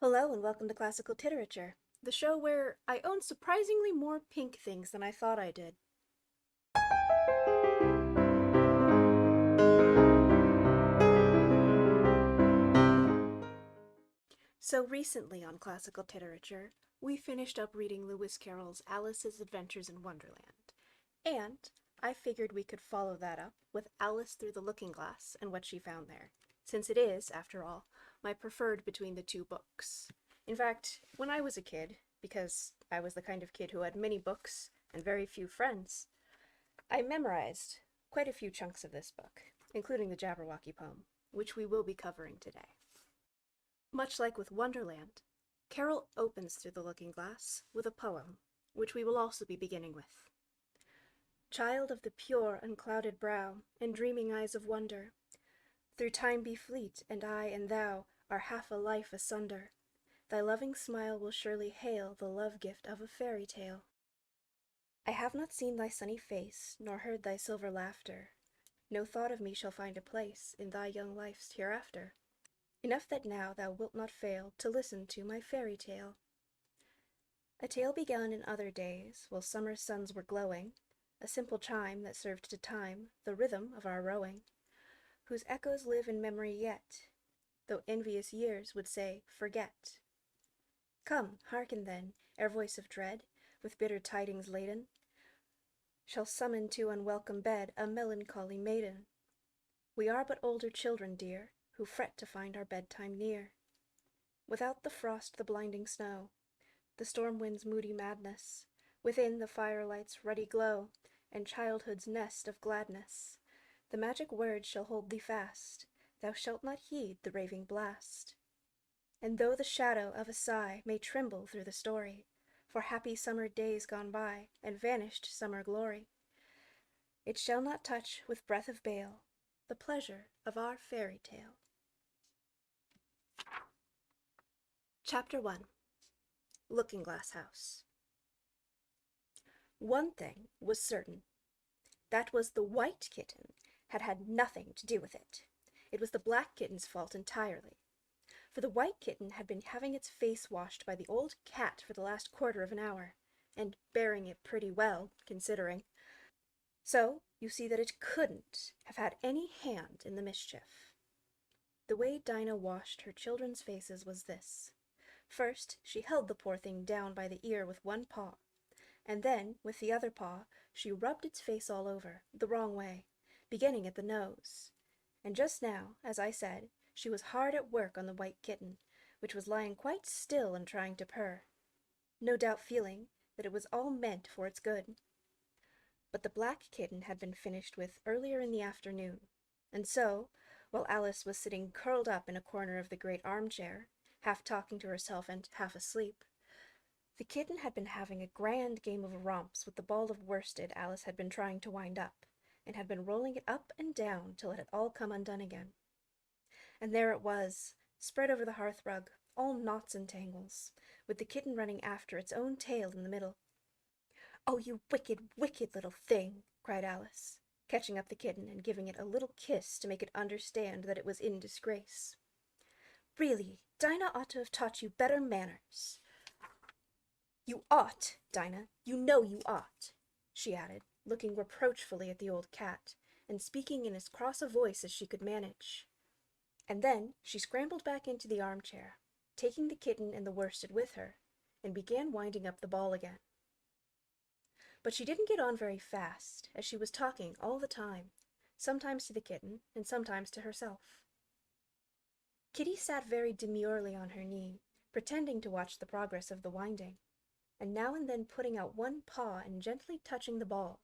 Hello and welcome to Classical Titerature, the show where I own surprisingly more pink things than I thought I did. So recently on Classical Titerature, we finished up reading Lewis Carroll's Alice's Adventures in Wonderland, and I figured we could follow that up with Alice Through the Looking Glass and what she found there, since it is, after all, my preferred between the two books. In fact, when I was a kid, because I was the kind of kid who had many books and very few friends, I memorized quite a few chunks of this book, including the Jabberwocky poem, which we will be covering today. Much like with Wonderland, Carroll opens Through the Looking Glass with a poem, which we will also be beginning with. Child of the pure, unclouded brow, and dreaming eyes of wonder, through time be fleet, and I and thou are half a life asunder. Thy loving smile will surely hail the love-gift of a fairy tale. I have not seen thy sunny face, nor heard thy silver laughter. No thought of me shall find a place in thy young life's hereafter. Enough that now thou wilt not fail to listen to my fairy tale. A tale begun in other days, while summer suns were glowing, a simple chime that served to time the rhythm of our rowing, whose echoes live in memory yet, though envious years would say, forget. Come, hearken then, ere voice of dread, with bitter tidings laden, shall summon to unwelcome bed a melancholy maiden. We are but older children, dear, who fret to find our bedtime near. Without the frost, the blinding snow, the storm wind's moody madness, within the firelight's ruddy glow, and childhood's nest of gladness, the magic words shall hold thee fast, thou shalt not heed the raving blast. And though the shadow of a sigh may tremble through the story, for happy summer days gone by, and vanished summer glory, it shall not touch with breath of bale the pleasure of our fairy tale. Chapter 1. Looking Glass House. One thing was certain. That was the white kitten had had nothing to do with it. It was the black kitten's fault entirely. For the white kitten had been having its face washed by the old cat for the last quarter of an hour, and bearing it pretty well, considering. So you see that it couldn't have had any hand in the mischief. The way Dinah washed her children's faces was this. First, she held the poor thing down by the ear with one paw, and then, with the other paw, she rubbed its face all over, the wrong way, beginning at the nose. And just now, as I said, she was hard at work on the white kitten, which was lying quite still and trying to purr, no doubt feeling that it was all meant for its good. But the black kitten had been finished with earlier in the afternoon, and so, while Alice was sitting curled up in a corner of the great armchair, half talking to herself and half asleep, the kitten had been having a grand game of romps with the ball of worsted Alice had been trying to wind up, and had been rolling it up and down till it had all come undone again. And there it was, spread over the hearthrug, all knots and tangles, with the kitten running after its own tail in the middle. "Oh, you wicked, wicked little thing!" cried Alice, catching up the kitten and giving it a little kiss to make it understand that it was in disgrace. "Really, Dinah ought to have taught you better manners." "You ought, Dinah, you know you ought," she added, looking reproachfully at the old cat, and speaking in as cross a voice as she could manage. And then she scrambled back into the armchair, taking the kitten and the worsted with her, and began winding up the ball again. But she didn't get on very fast, as she was talking all the time, sometimes to the kitten and sometimes to herself. Kitty sat very demurely on her knee, pretending to watch the progress of the winding, and now and then putting out one paw and gently touching the ball,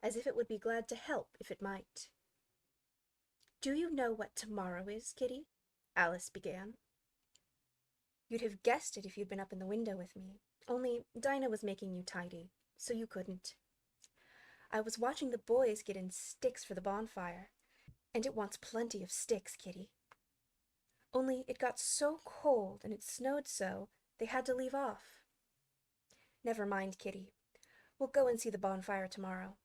as if it would be glad to help if it might. "Do you know what tomorrow is, Kitty?" Alice began. "You'd have guessed it if you'd been up in the window with me, only Dinah was making you tidy, so you couldn't. I was watching the boys get in sticks for the bonfire, and it wants plenty of sticks, Kitty. Only it got so cold and it snowed so, they had to leave off. Never mind, Kitty. We'll go and see the bonfire tomorrow."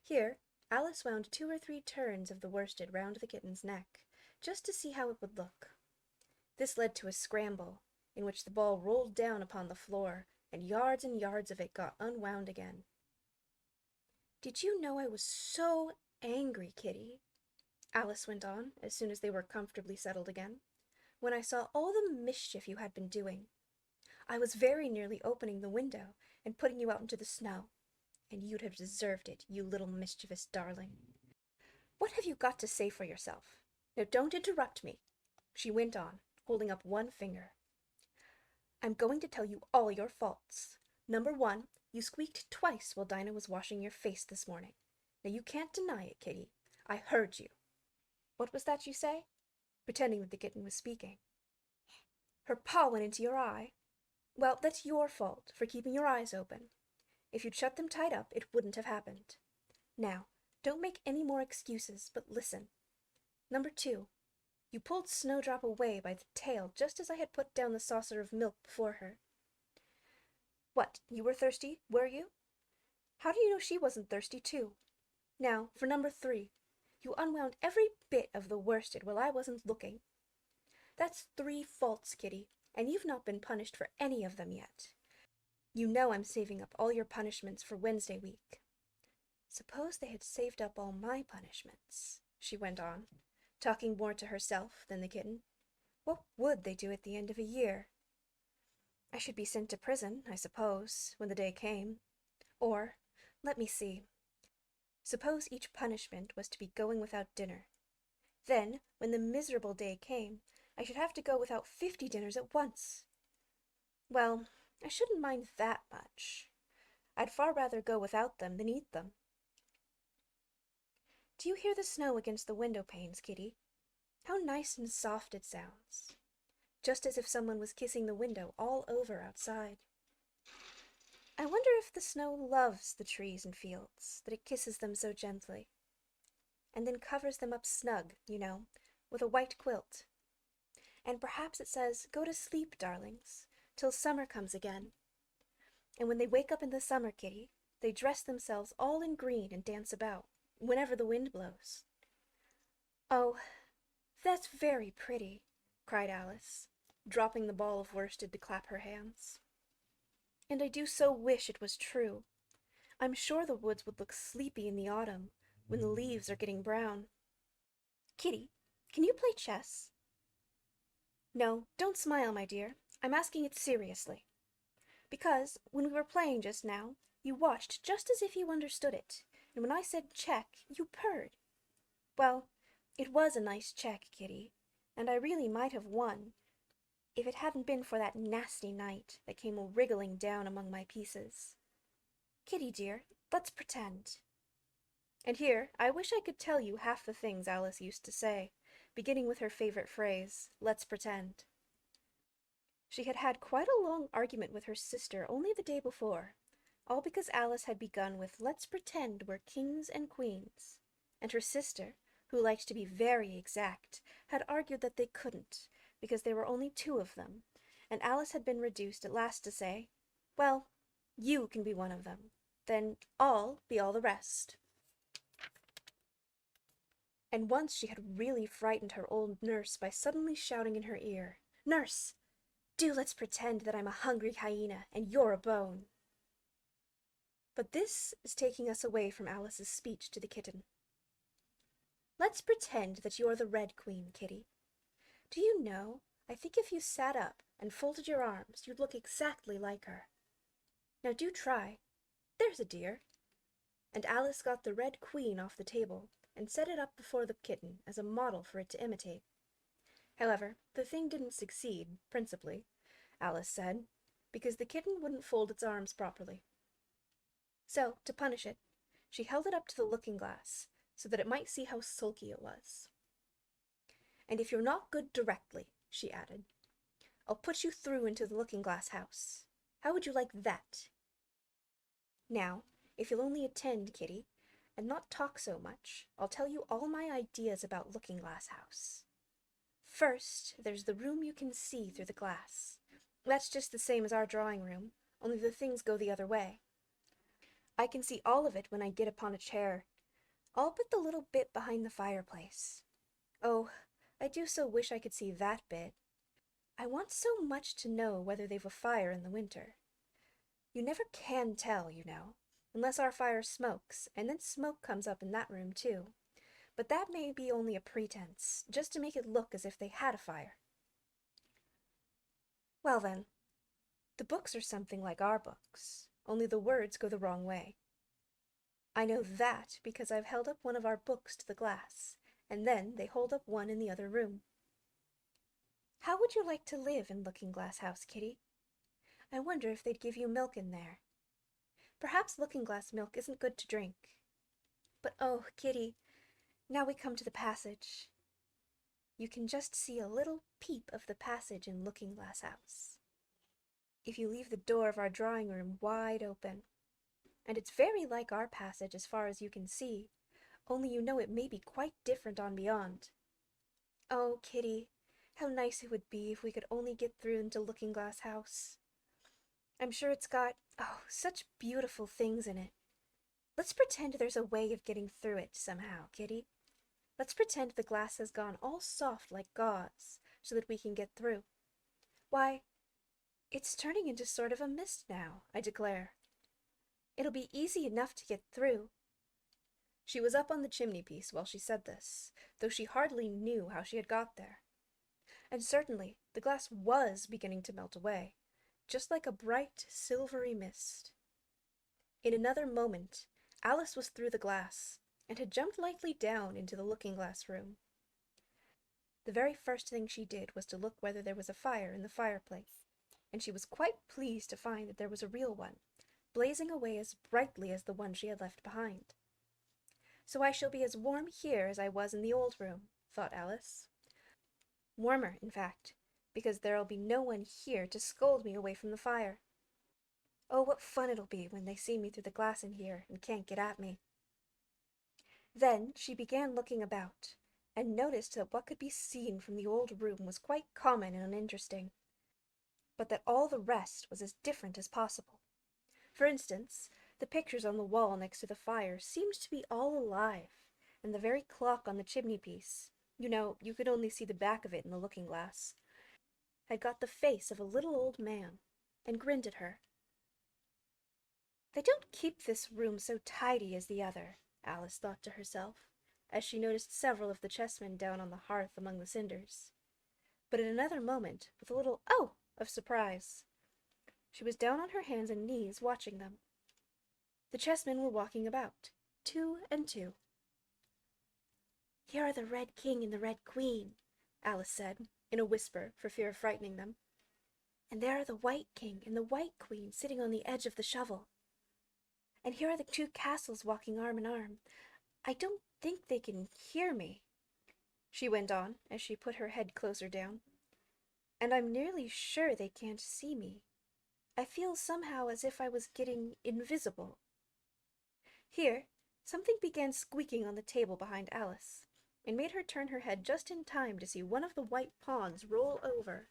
Here Alice wound 2 or 3 turns of the worsted round the kitten's neck, just to see how it would look. This led to a scramble, in which the ball rolled down upon the floor, and yards of it got unwound again. "Did you know I was so angry, Kitty," Alice went on, as soon as they were comfortably settled again, "when I saw all the mischief you had been doing? I was very nearly opening the window and putting you out into the snow, and you'd have deserved it, you little mischievous darling. What have you got to say for yourself? Now don't interrupt me," she went on, holding up one finger. "I'm going to tell you all your faults. Number 1, you squeaked twice while Dinah was washing your face this morning. Now you can't deny it, Kitty. I heard you." "What was that you say?" pretending that the kitten was speaking. "Her paw went into your eye. Well, that's your fault for keeping your eyes open. If you'd shut them tight up, it wouldn't have happened. Now, don't make any more excuses, but listen. Number 2, you pulled Snowdrop away by the tail just as I had put down the saucer of milk before her. What, you were thirsty, were you? How do you know she wasn't thirsty too? Now, for number 3, you unwound every bit of the worsted while I wasn't looking. That's 3 faults, Kitty, and you've not been punished for any of them yet. You know I'm saving up all your punishments for Wednesday week." "Suppose they had saved up all my punishments," she went on, talking more to herself than the kitten. "What would they do at the end of a year? I should be sent to prison, I suppose, when the day came. Or, let me see. Suppose each punishment was to be going without dinner. Then, when the miserable day came, I should have to go without 50 dinners at once. Well, I shouldn't mind that much. I'd far rather go without them than eat them. Do you hear the snow against the window panes, Kitty? How nice and soft it sounds. Just as if someone was kissing the window all over outside. I wonder if the snow loves the trees and fields, that it kisses them so gently, and then covers them up snug, you know, with a white quilt. And perhaps it says, 'Go to sleep, darlings, till summer comes again.' And when they wake up in the summer, Kitty, they dress themselves all in green and dance about, whenever the wind blows." "Oh, that's very pretty," cried Alice, dropping the ball of worsted to clap her hands. "And I do so wish it was true. I'm sure the woods would look sleepy in the autumn, when the leaves are getting brown. Kitty, can you play chess?" "No, don't smile, my dear. I'm asking it seriously. Because, when we were playing just now, you watched just as if you understood it, and when I said check, you purred. Well, it was a nice check, Kitty, and I really might have won, if it hadn't been for that nasty knight that came wriggling down among my pieces. Kitty, dear, let's pretend." And here I wish I could tell you half the things Alice used to say, beginning with her favorite phrase, "Let's pretend." She had had quite a long argument with her sister only the day before, all because Alice had begun with "Let's pretend we're kings and queens," and her sister, who liked to be very exact, had argued that they couldn't, because there were only 2 of them, and Alice had been reduced at last to say, "Well, you can be one of them, then I'll be all the rest." And once she had really frightened her old nurse by suddenly shouting in her ear, "Nurse, do let's pretend that I'm a hungry hyena and you're a bone." But this is taking us away from Alice's speech to the kitten. "Let's pretend that you're the Red Queen, Kitty. Do you know, I think if you sat up and folded your arms, you'd look exactly like her. Now do try. There's a dear." And Alice got the Red Queen off the table and set it up before the kitten as a model for it to imitate. However, the thing didn't succeed, principally, Alice said, because the kitten wouldn't fold its arms properly. So, to punish it, she held it up to the looking-glass so that it might see how sulky it was. "And if you're not good directly," she added, "I'll put you through into the looking-glass house. How would you like that? Now, if you'll only attend, Kitty, and not talk so much, I'll tell you all my ideas about Looking-Glass House. First, there's the room you can see through the glass. That's just the same as our drawing room, only the things go the other way. I can see all of it when I get upon a chair, all but the little bit behind the fireplace. Oh, I do so wish I could see that bit. want so much to know whether they've a fire in the winter. You never can tell, you know, unless our fire smokes, and then smoke comes up in that room too. But that may be only a pretense, just to make it look as if they had a fire. Well then, the books are something like our books, only the words go the wrong way. I know that because I've held up one of our books to the glass, and then they hold up one in the other room. How would you like to live in Looking-Glass House, Kitty? I wonder if they'd give you milk in there. Perhaps Looking-Glass milk isn't good to drink. But oh, Kitty, now we come to the passage. You can just see a little peep of the passage in Looking-Glass House. If you leave the door of our drawing room wide open, and it's very like our passage as far as you can see, only you know it may be quite different on beyond. Oh, Kitty, how nice it would be if we could only get through into Looking-Glass House. I'm sure it's got, oh, such beautiful things in it. Let's pretend there's a way of getting through it somehow, Kitty. Let's pretend the glass has gone all soft like gauze, so that we can get through. Why, it's turning into sort of a mist now, I declare. It'll be easy enough to get through. She was up on the chimney-piece while she said this, though she hardly knew how she had got there. And certainly the glass was beginning to melt away, just like a bright, silvery mist. In another moment, Alice was through the glass, and had jumped lightly down into the looking-glass room. The very first thing she did was to look whether there was a fire in the fireplace, and she was quite pleased to find that there was a real one, blazing away as brightly as the one she had left behind. So I shall be as warm here as I was in the old room, thought Alice. Warmer, in fact, because there'll be no one here to scold me away from the fire. Oh, what fun it'll be when they see me through the glass in here and can't get at me. Then she began looking about, and noticed that what could be seen from the old room was quite common and uninteresting, but that all the rest was as different as possible. For instance, the pictures on the wall next to the fire seemed to be all alive, and the very clock on the chimney-piece, you know, you could only see the back of it in the looking-glass, had got the face of a little old man, and grinned at her. They don't keep this room so tidy as the other, Alice thought to herself, as she noticed several of the chessmen down on the hearth among the cinders. But in another moment, with a little "oh!" of surprise, she was down on her hands and knees watching them. The chessmen were walking about, 2 and 2. "Here are the Red King and the Red Queen," Alice said, in a whisper, for fear of frightening them. "And there are the White King and the White Queen sitting on the edge of the shovel. And here are the 2 castles walking arm in arm. I don't think they can hear me," she went on, as she put her head closer down. "And I'm nearly sure they can't see me. I feel somehow as if I was getting invisible." Here, something began squeaking on the table behind Alice, and made her turn her head just in time to see one of the white pawns roll over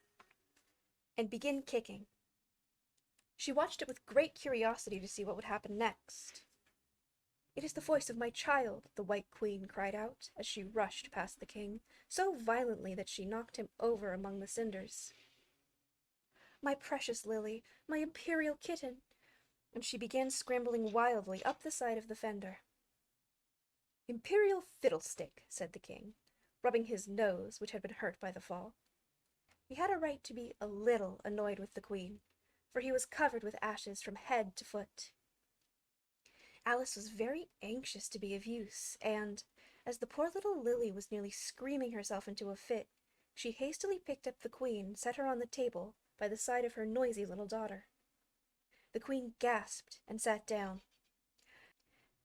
and begin kicking. She watched it with great curiosity to see what would happen next. "It is the voice of my child," the White Queen cried out, as she rushed past the king, so violently that she knocked him over among the cinders. "My precious Lily, my imperial kitten!" and she began scrambling wildly up the side of the fender. "Imperial fiddlestick," said the king, rubbing his nose, which had been hurt by the fall. He had a right to be a little annoyed with the queen, for he was covered with ashes from head to foot. Alice was very anxious to be of use, and, as the poor little Lily was nearly screaming herself into a fit, she hastily picked up the queen and set her on the table by the side of her noisy little daughter. The queen gasped and sat down.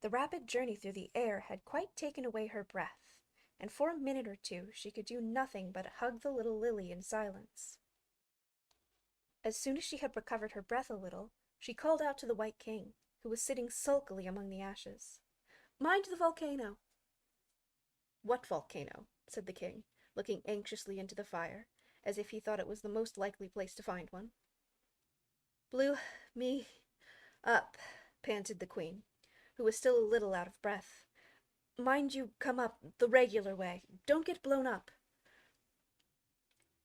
The rapid journey through the air had quite taken away her breath, and for a minute or two she could do nothing but hug the little Lily in silence. As soon as she had recovered her breath a little, she called out to the White King, who was sitting sulkily among the ashes, "Mind the volcano!" "What volcano?" said the king, looking anxiously into the fire, as if he thought it was the most likely place to find one. "Blew me up," panted the queen, who was still a little out of breath. "Mind you come up the regular way. Don't get blown up."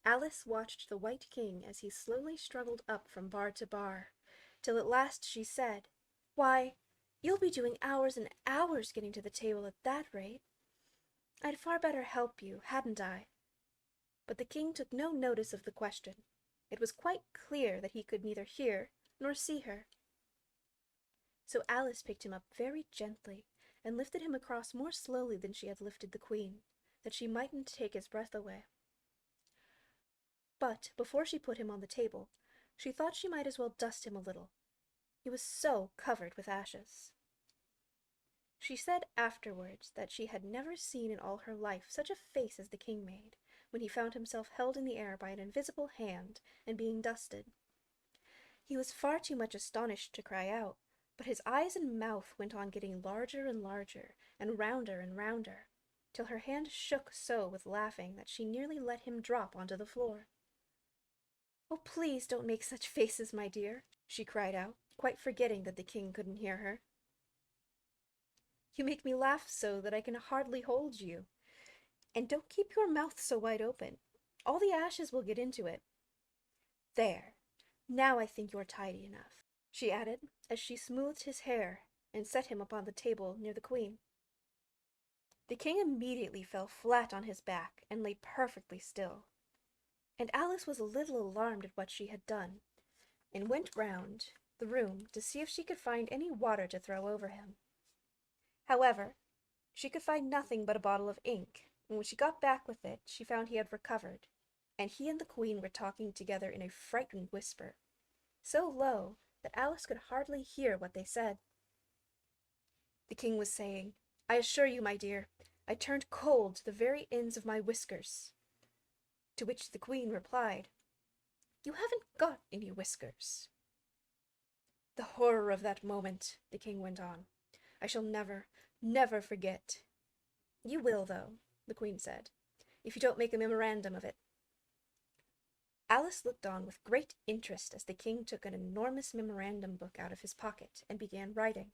Alice watched the White King as he slowly struggled up from bar to bar, till at last she said, "Why, you'll be doing hours and hours getting to the table at that rate. I'd far better help you, hadn't I?" But the king took no notice of the question. It was quite clear that he could neither hear nor see her. So Alice picked him up very gently, and lifted him across more slowly than she had lifted the queen, that she mightn't take his breath away. But before she put him on the table, she thought she might as well dust him a little. He was so covered with ashes. She said afterwards that she had never seen in all her life such a face as the king made, when he found himself held in the air by an invisible hand and being dusted. He was far too much astonished to cry out, but his eyes and mouth went on getting larger and larger, and rounder, till her hand shook so with laughing that she nearly let him drop onto the floor. "Oh, please don't make such faces, my dear," she cried out, quite forgetting that the king couldn't hear her. "You make me laugh so that I can hardly hold you. And don't keep your mouth so wide open. All the ashes will get into it. There, now I think you're tidy enough," she added, as she smoothed his hair and set him upon the table near the queen. The king immediately fell flat on his back and lay perfectly still, and Alice was a little alarmed at what she had done, and went round the room to see if she could find any water to throw over him. However, she could find nothing but a bottle of ink, and when she got back with it she found he had recovered, and he and the queen were talking together in a frightened whisper, so low that Alice could hardly hear what they said. The king was saying, "I assure you, my dear, I turned cold to the very ends of my whiskers." To which the queen replied, "You haven't got any whiskers." "The horror of that moment," the king went on, "I shall never, never forget." "You will, though," the queen said, "if you don't make a memorandum of it." Alice looked on with great interest as the king took an enormous memorandum book out of his pocket and began writing.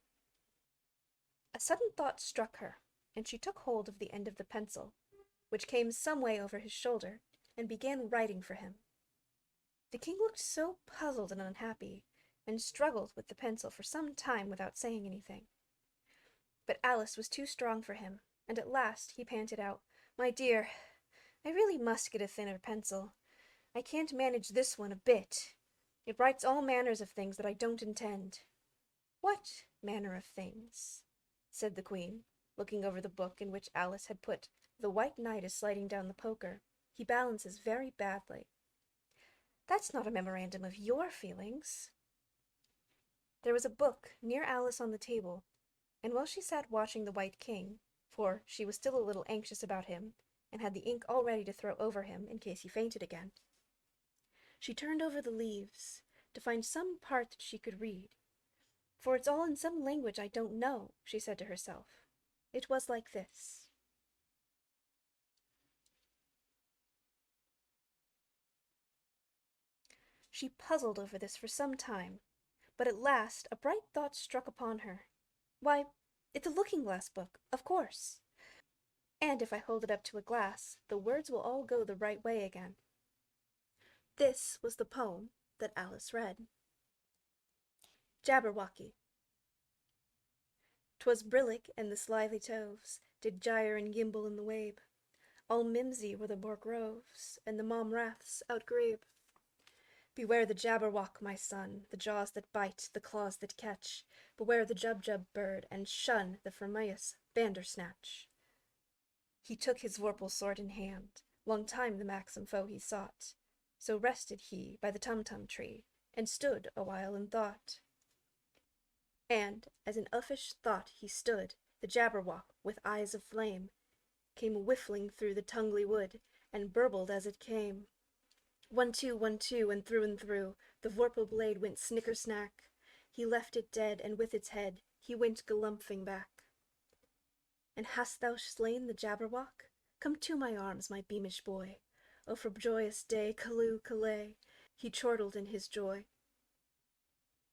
A sudden thought struck her, and she took hold of the end of the pencil, which came some way over his shoulder, and began writing for him. The king looked so puzzled and unhappy, and struggled with the pencil for some time without saying anything. But Alice was too strong for him, and at last he panted out, "My dear, I really must get a thinner pencil. I can't manage this one a bit. It writes all manners of things that I don't intend." "What manner of things?" said the queen, looking over the book in which Alice had put "The White Knight is sliding down the poker. He balances very badly." "That's not a memorandum of your feelings." There was a book near Alice on the table, and while she sat watching the White King, for she was still a little anxious about him, and had the ink all ready to throw over him in case he fainted again, she turned over the leaves to find some part that she could read. "For it's all in some language I don't know," she said to herself. It was like this: She puzzled over this for some time, but at last a bright thought struck upon her. "Why, it's a looking-glass book, of course! And if I hold it up to a glass, the words will all go the right way again." This was the poem that Alice read. Jabberwocky. 'Twas brillig, and the slithy toves did gyre and gimble in the wabe. All mimsy were the borgroves, and the mom raths outgrabe. Beware the Jabberwock, my son, the jaws that bite, the claws that catch. Beware the Jubjub bird, and shun the Firmaeus Bandersnatch. He took his vorpal sword in hand, long time the maxim foe he sought. So rested he by the Tumtum tree, and stood a while in thought. And, as in uffish thought he stood, the Jabberwock, with eyes of flame, came whiffling through the tungly wood, and burbled as it came. 1-2, 1-2, and through, the vorpal blade went snicker-snack. He left it dead, and with its head he went galumphing back. "And hast thou slain the Jabberwock? Come to my arms, my beamish boy. Oh, for joyous day, callooh, callay!" He chortled in his joy.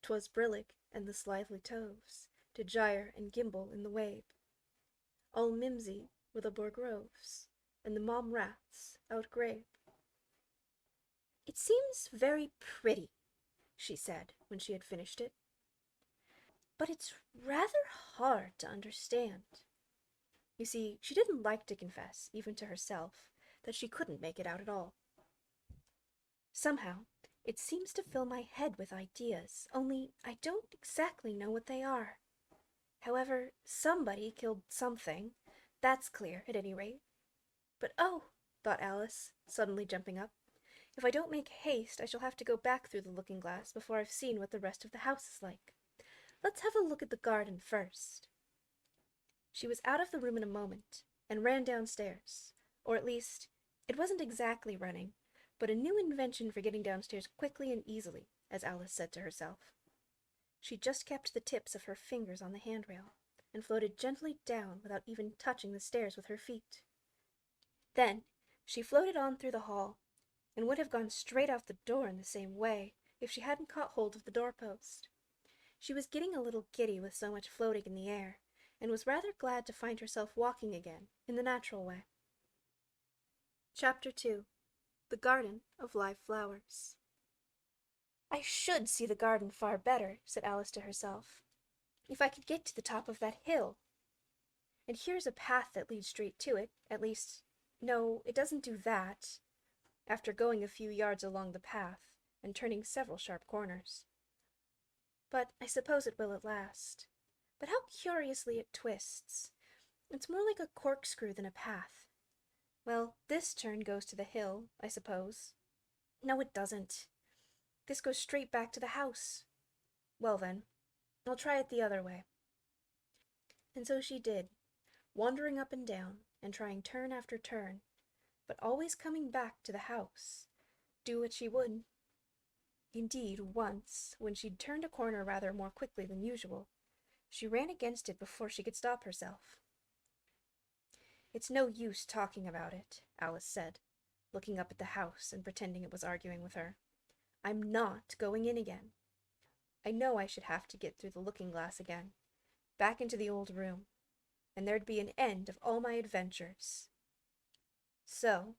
'Twas brillig, and the slithely toves did gyre and gimble in the wabe. All mimsy were the borgroves, and the mom raths outgrabe. "It seems very pretty," she said when she had finished it, "but it's rather hard to understand." You see, she didn't like to confess, even to herself, that she couldn't make it out at all. "Somehow, it seems to fill my head with ideas, only I don't exactly know what they are. However, somebody killed something. That's clear, at any rate. But oh," thought Alice, suddenly jumping up, "if I don't make haste, I shall have to go back through the looking-glass before I've seen what the rest of the house is like. Let's have a look at the garden first." She was out of the room in a moment, and ran downstairs, or at least, it wasn't exactly running, but a new invention for getting downstairs quickly and easily, as Alice said to herself. She just kept the tips of her fingers on the handrail, and floated gently down without even touching the stairs with her feet. Then she floated on through the hall, and would have gone straight out the door in the same way if she hadn't caught hold of the doorpost. She was getting a little giddy with so much floating in the air, and was rather glad to find herself walking again in the natural way. Chapter 2. The Garden of Live Flowers. "I should see the garden far better," said Alice to herself, "if I could get to the top of that hill. And here's a path that leads straight to it, at least, no, it doesn't do that," after going a few yards along the path, and turning several sharp corners. "But I suppose it will at last. But how curiously it twists. It's more like a corkscrew than a path. Well, this turn goes to the hill, I suppose. No, it doesn't. This goes straight back to the house. Well then, I'll try it the other way." And so she did, wandering up and down, and trying turn after turn, but always coming back to the house, do what she would. Indeed, once, when she'd turned a corner rather more quickly than usual, she ran against it before she could stop herself. "It's no use talking about it," Alice said, looking up at the house and pretending it was arguing with her. "I'm not going in again. I know I should have to get through the looking-glass again, back into the old room, and there'd be an end of all my adventures." So,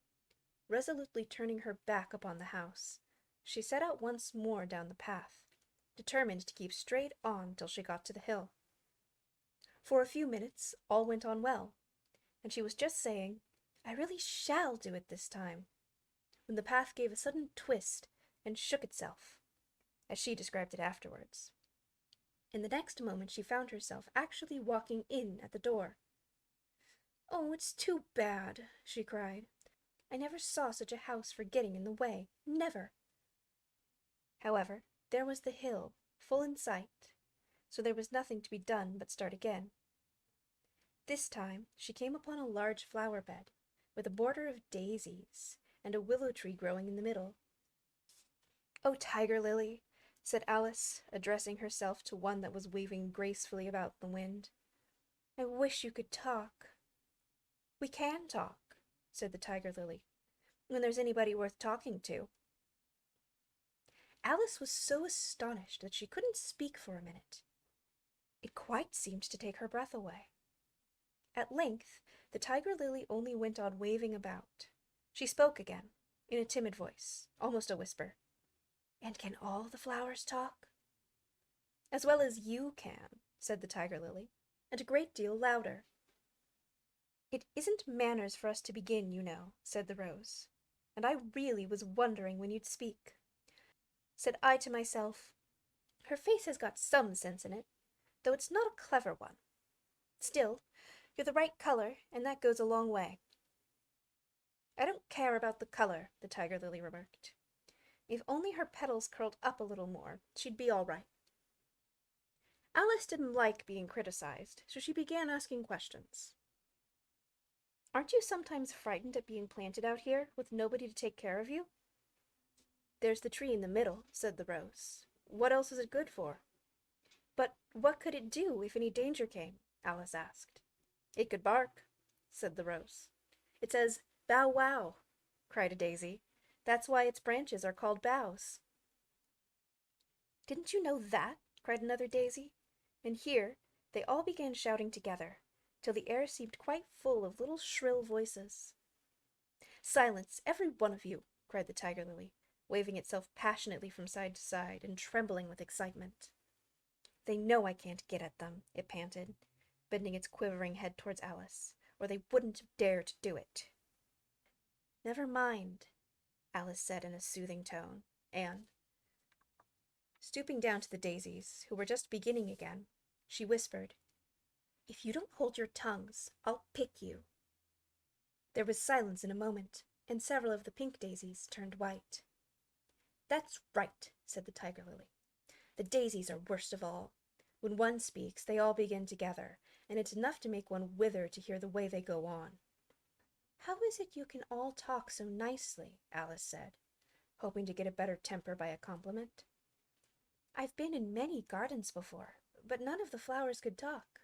resolutely turning her back upon the house, she set out once more down the path, determined to keep straight on till she got to the hill. For a few minutes all went on well, and she was just saying, "I really shall do it this time," when the path gave a sudden twist and shook itself, as she described it afterwards. In the next moment she found herself actually walking in at the door. "Oh, it's too bad," she cried. "I never saw such a house for getting in the way, never." However, there was the hill, full in sight, so there was nothing to be done but start again. This time she came upon a large flower bed, with a border of daisies, and a willow tree growing in the middle. "Oh, Tiger Lily," said Alice, addressing herself to one that was waving gracefully about the wind, "I wish you could talk." "We can talk," said the Tiger Lily, "when there's anybody worth talking to." Alice was so astonished that she couldn't speak for a minute. It quite seemed to take her breath away. At length the Tiger Lily only went on waving about. She spoke again, in a timid voice, almost a whisper. "And can all the flowers talk?" "As well as you can," said the Tiger Lily, "and a great deal louder." "It isn't manners for us to begin, you know," said the Rose, "and I really was wondering when you'd speak. Said I to myself, 'Her face has got some sense in it, though it's not a clever one. Still, you're the right color, and that goes a long way.'" "I don't care about the color," the Tiger Lily remarked. "If only her petals curled up a little more, she'd be all right." Alice didn't like being criticized, so she began asking questions. "Aren't you sometimes frightened at being planted out here, with nobody to take care of you?" "There's the tree in the middle," said the Rose. "What else is it good for?" "But what could it do if any danger came?" Alice asked. "It could bark," said the Rose. "It says, 'Bow wow,'" cried a daisy. "That's why its branches are called boughs." "Didn't you know that?" cried another daisy. And here they all began shouting together, till the air seemed quite full of little shrill voices. "Silence, every one of you!" cried the Tiger Lily. waving itself passionately from side to side and trembling with excitement. They know I can't get at them, it panted, bending its quivering head towards Alice, or they wouldn't dare to do it. Never mind, Alice said in a soothing tone, and, stooping down to the daisies, who were just beginning again, she whispered, "If you don't hold your tongues, I'll pick you." There was silence in a moment, and several of the pink daisies turned white. "That's right," said the tiger lily. "The daisies are worst of all. When one speaks, they all begin together, and it's enough to make one wither to hear the way they go on." "How is it you can all talk so nicely?" Alice said, hoping to get a better temper by a compliment. "I've been in many gardens before, but none of the flowers could talk."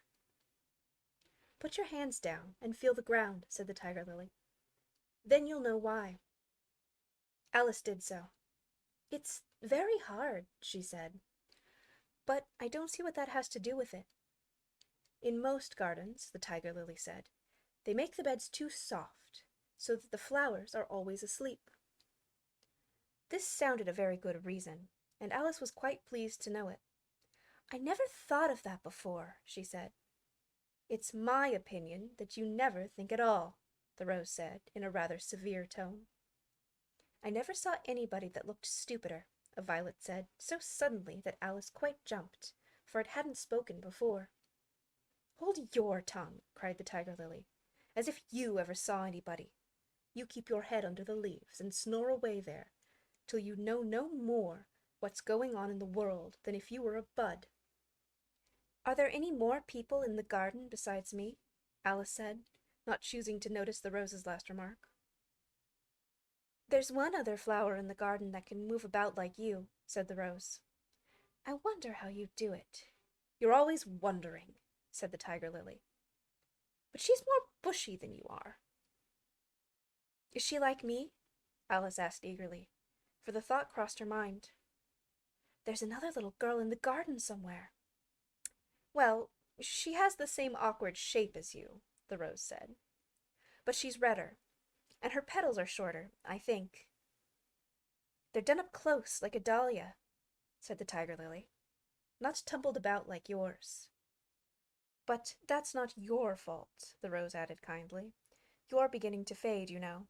"Put your hands down and feel the ground," said the tiger lily. "Then you'll know why." Alice did so. "It's very hard," she said, "but I don't see what that has to do with it." "In most gardens," the tiger lily said, "they make the beds too soft, so that the flowers are always asleep." This sounded a very good reason, and Alice was quite pleased to know it. "I never thought of that before," she said. "It's my opinion that you never think at all," the rose said in a rather severe tone. "I never saw anybody that looked stupider," a violet said, so suddenly that Alice quite jumped, for it hadn't spoken before. "Hold your tongue," cried the tiger lily, "as if you ever saw anybody. You keep your head under the leaves and snore away there, till you know no more what's going on in the world than if you were a bud." "Are there any more people in the garden besides me?" Alice said, not choosing to notice the rose's last remark. "There's one other flower in the garden that can move about like you," said the rose. "I wonder how you do it." "You're always wondering," said the tiger lily. "But she's more bushy than you are." "Is she like me?" Alice asked eagerly, for the thought crossed her mind. "There's another little girl in the garden somewhere." "Well, she has the same awkward shape as you," the rose said, "but she's redder, and her petals are shorter, I think." "They're done up close, like a dahlia," said the tiger lily, "not tumbled about like yours." "But that's not your fault," the rose added kindly. "You're beginning to fade, you know,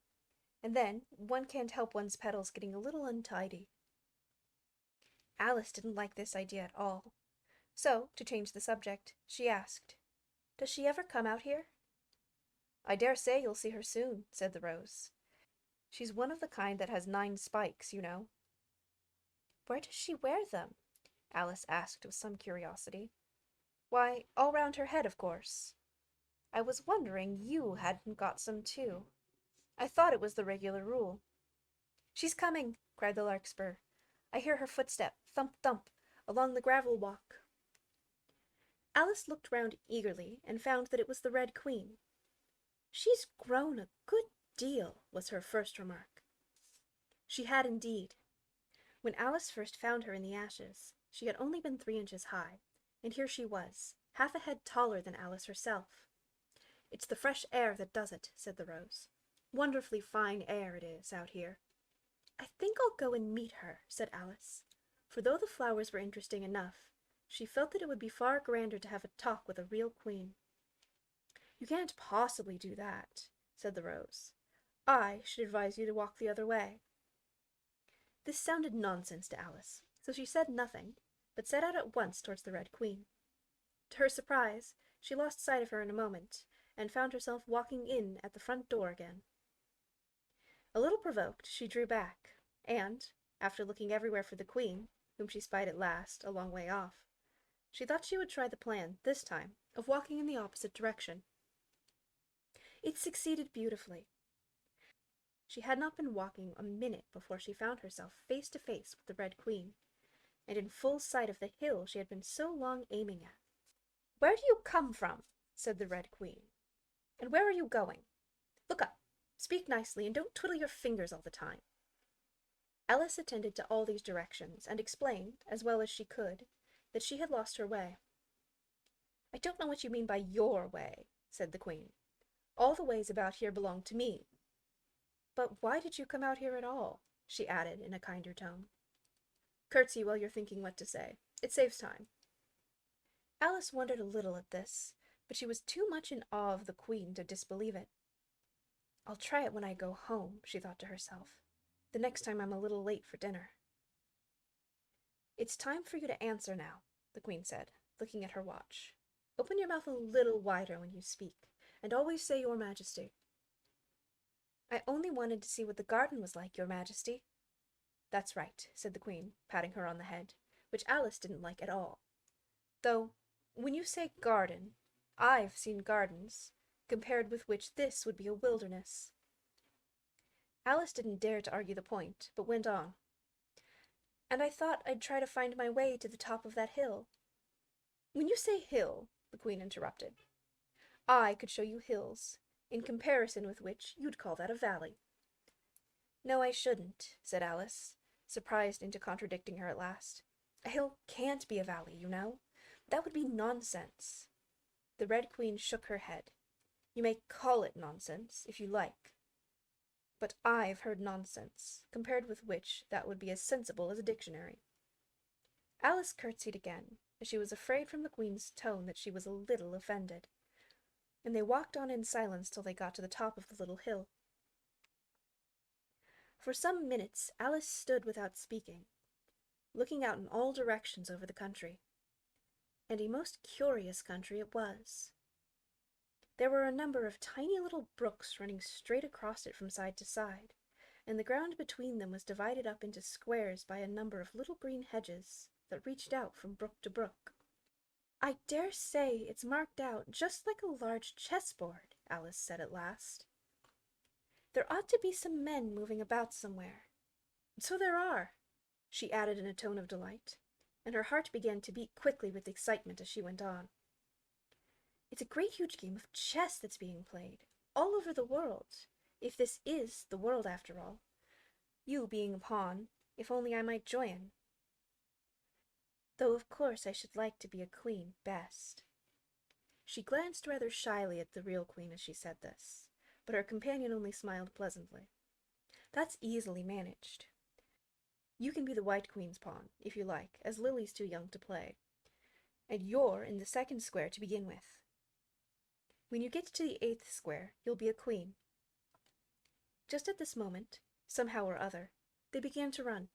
and then one can't help one's petals getting a little untidy." Alice didn't like this idea at all, so, to change the subject, she asked, "Does she ever come out here?" "I dare say you'll see her soon," said the rose. "She's one of the kind that has 9 spikes, you know." "Where does she wear them?" Alice asked with some curiosity. "Why, all round her head, of course. I was wondering you hadn't got some too. I thought it was the regular rule." "She's coming!" cried the larkspur. "I hear her footstep, thump, thump, along the gravel walk." Alice looked round eagerly and found that it was the Red Queen. "She's grown a good deal," was her first remark. She had indeed. When Alice first found her in the ashes, she had only been 3 inches high, and here she was, half a head taller than Alice herself. "It's the fresh air that does it," said the rose. "Wonderfully fine air it is out here." "I think I'll go and meet her," said Alice, for though the flowers were interesting enough, she felt that it would be far grander to have a talk with a real queen. "You can't possibly do that," said the rose. "I should advise you to walk the other way." This sounded nonsense to Alice, so she said nothing, but set out at once towards the Red Queen. To her surprise, she lost sight of her in a moment, and found herself walking in at the front door again. A little provoked, she drew back, and, after looking everywhere for the Queen, whom she spied at last, a long way off, she thought she would try the plan, this time, of walking in the opposite direction. It succeeded beautifully. She had not been walking a minute before she found herself face to face with the Red Queen, and in full sight of the hill she had been so long aiming at. "Where do you come from?" said the Red Queen. "And where are you going? Look up, speak nicely, and don't twiddle your fingers all the time." Alice attended to all these directions, and explained, as well as she could, that she had lost her way. "I don't know what you mean by your way," said the Queen. "All the ways about here belong to me." "But why did you come out here at all?" she added in a kinder tone. Curtsy while you're thinking what to say. It saves time. Alice wondered a little at this, but she was too much in awe of the Queen to disbelieve it. I'll try it when I go home, she thought to herself, the next time I'm a little late for dinner. It's time for you to answer now, the Queen said, looking at her watch. Open your mouth a little wider when you speak, and always say Your Majesty. I only wanted to see what the garden was like, Your Majesty. That's right, said the Queen, patting her on the head, which Alice didn't like at all. Though, when you say garden, I've seen gardens, compared with which this would be a wilderness. Alice didn't dare to argue the point, but went on. And I thought I'd try to find my way to the top of that hill. When you say hill, the Queen interrupted, I could show you hills, in comparison with which you'd call that a valley. No, I shouldn't, said Alice, surprised into contradicting her at last. A hill can't be a valley, you know. That would be nonsense. The Red Queen shook her head. You may call it nonsense, if you like. But I've heard nonsense, compared with which that would be as sensible as a dictionary. Alice curtsied again, as she was afraid from the Queen's tone that she was a little offended, and they walked on in silence till they got to the top of the little hill. For some minutes Alice stood without speaking, looking out in all directions over the country. And a most curious country it was. There were a number of tiny little brooks running straight across it from side to side, and the ground between them was divided up into squares by a number of little green hedges that reached out from brook to brook. I dare say it's marked out just like a large chessboard, Alice said at last. There ought to be some men moving about somewhere. So there are, she added in a tone of delight, and her heart began to beat quickly with excitement as she went on. It's a great huge game of chess that's being played, all over the world, if this is the world after all. You being a pawn, if only I might join. Though of course I should like to be a queen best. She glanced rather shyly at the real Queen as she said this, but her companion only smiled pleasantly. That's easily managed. You can be the White Queen's pawn, if you like, as Lily's too young to play, and you're in the second square to begin with. When you get to the 8th square, you'll be a queen. Just at this moment, somehow or other, they began to run.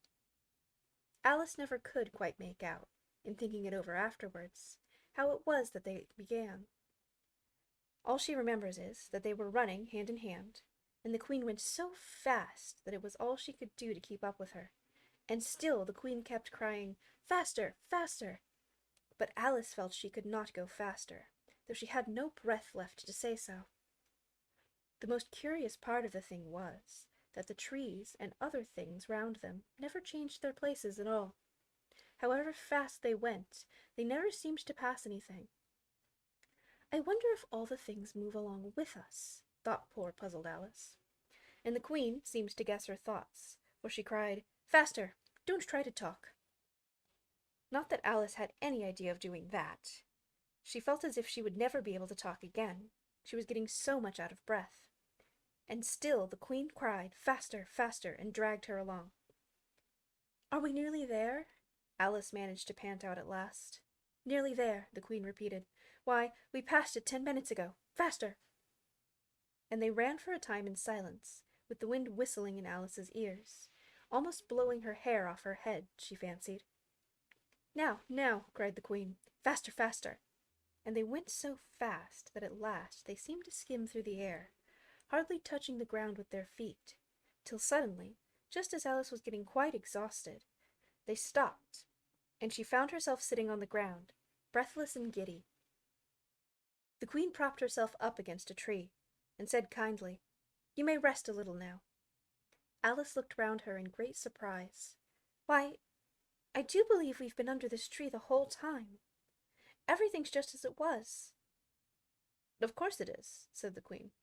Alice never could quite make out, in thinking it over afterwards, how it was that they began. All she remembers is that they were running hand in hand, and the Queen went so fast that it was all she could do to keep up with her, and still the Queen kept crying, "Faster, faster!" But Alice felt she could not go faster, though she had no breath left to say so. The most curious part of the thing was that the trees and other things round them never changed their places at all. However fast they went, they never seemed to pass anything. I wonder if all the things move along with us, thought poor puzzled Alice. And the Queen seemed to guess her thoughts, for she cried, "Faster! Don't try to talk." Not that Alice had any idea of doing that. She felt as if she would never be able to talk again. She was getting so much out of breath. And still the Queen cried, "Faster, faster," and dragged her along. "Are we nearly there?" Alice managed to pant out at last. "Nearly there," the Queen repeated. "Why, we passed it 10 minutes ago. Faster!" And they ran for a time in silence, with the wind whistling in Alice's ears, almost blowing her hair off her head, she fancied. "Now, now," cried the Queen. "Faster, faster!" And they went so fast that at last they seemed to skim through the air, hardly touching the ground with their feet, till suddenly, just as Alice was getting quite exhausted, they stopped, and she found herself sitting on the ground, breathless and giddy. The Queen propped herself up against a tree, and said kindly, "You may rest a little now." Alice looked round her in great surprise. "Why, I do believe we've been under this tree the whole time. Everything's just as it was." "Of course it is," said the Queen.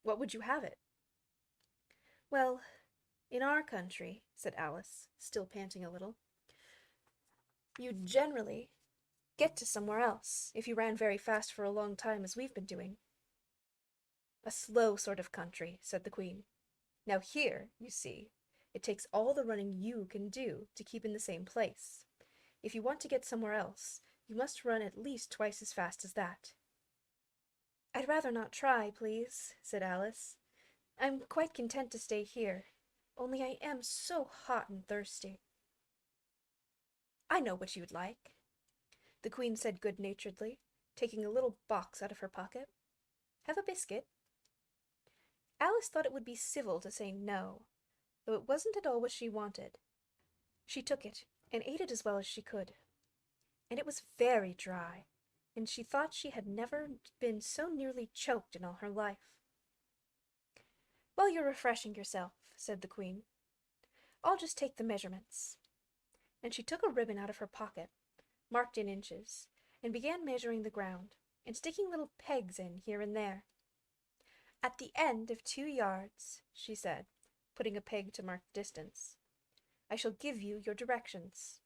"What would you have it?" "Well, in our country," said Alice, still panting a little, "you'd generally get to somewhere else if you ran very fast for a long time as we've been doing." "A slow sort of country," said the Queen. "Now here, you see, It takes all the running you can do to keep in the same place. If you want to get somewhere else, you must run at least twice as fast as that." "I'd rather not try, please," said Alice. "I'm quite content to stay here, only I am so hot and thirsty." "I know what you'd like," the Queen said good-naturedly, taking a little box out of her pocket. "Have a biscuit?" Alice thought it would be civil to say no, though it wasn't at all what she wanted. She took it, and ate it as well as she could. And it was very dry, and she thought she had never been so nearly choked in all her life. "While you're refreshing yourself," said the Queen, "I'll just take the measurements." And she took a ribbon out of her pocket, marked in inches, and began measuring the ground, and sticking little pegs in here and there. "At the end of 2 yards," she said, putting a peg to mark the distance, "I shall give you your directions."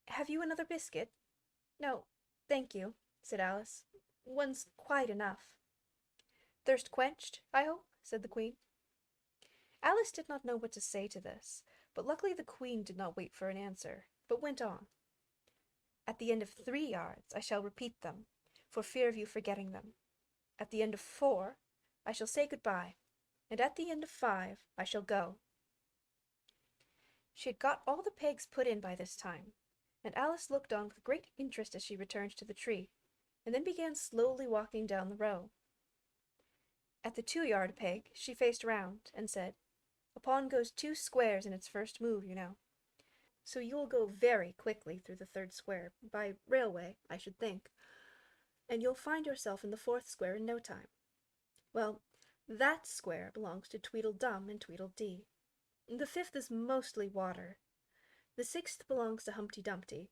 "Have you another biscuit?" "No, thank you," said Alice. "One's quite enough." "Thirst quenched, I hope?" said the Queen. Alice did not know what to say to this, but luckily the Queen did not wait for an answer, but went on. "At the end of 3 yards I shall repeat them, for fear of you forgetting them. At the end of 4 I shall say good-bye, and at the end of 5 I shall go." She had got all the pegs put in by this time, and Alice looked on with great interest as she returned to the tree, and then began slowly walking down the row. At the 2-yard peg she faced round, and said, "A pawn goes 2 squares in its first move, you know. So you will go very quickly through the 3rd square, by railway, I should think, and you'll find yourself in the 4th square in no time. Well, that square belongs to Tweedledum and Tweedledee. The 5th is mostly water. The 6th belongs to Humpty Dumpty.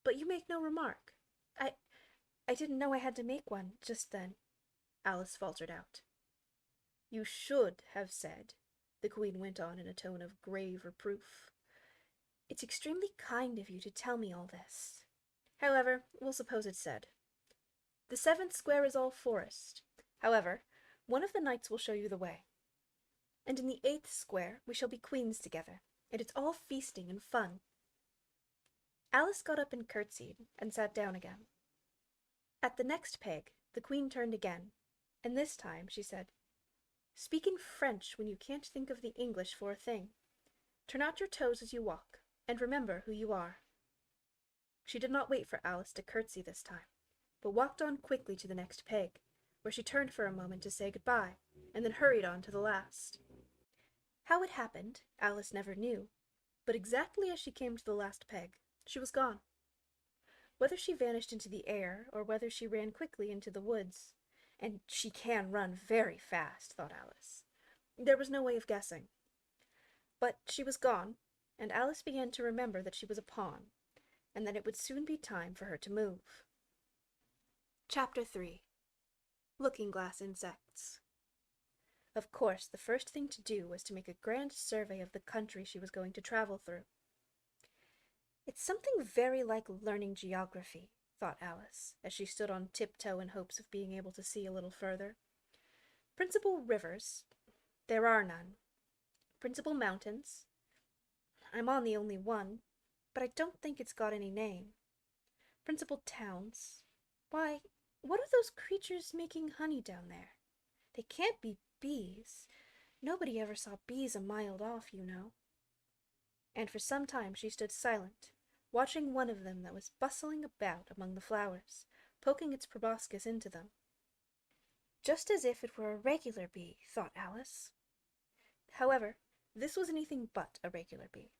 But you make no remark. I didn't know I had to make one just then," Alice faltered out. "You should have said," the Queen went on in a tone of grave reproof. "It's extremely kind of you to tell me all this. However, we'll suppose it's said. The 7th square is all forest. However, one of the knights will show you the way. And in the 8th square we shall be queens together, and it's all feasting and fun." Alice got up and curtsied, and sat down again. At the next peg the Queen turned again, and this time she said, "Speak in French when you can't think of the English for a thing. Turn out your toes as you walk, and remember who you are." She did not wait for Alice to curtsy this time, but walked on quickly to the next peg, where she turned for a moment to say good-bye, and then hurried on to the last. How it happened, Alice never knew, but exactly as she came to the last peg, she was gone. Whether she vanished into the air, or whether she ran quickly into the woods, and she can run very fast, thought Alice, there was no way of guessing. But she was gone, and Alice began to remember that she was a pawn, and that it would soon be time for her to move. Chapter 3. Looking-glass insects. Of course, the first thing to do was to make a grand survey of the country she was going to travel through. "It's something very like learning geography," thought Alice, as she stood on tiptoe in hopes of being able to see a little further. "Principal rivers? There are none. Principal mountains? I'm on the only one, but I don't think it's got any name. Principal towns? Why, what are those creatures making honey down there? They can't be bees. Nobody ever saw bees a mile off, you know." And for some time she stood silent, watching one of them that was bustling about among the flowers, poking its proboscis into them. Just as if it were a regular bee, thought Alice. However, this was anything but a regular bee.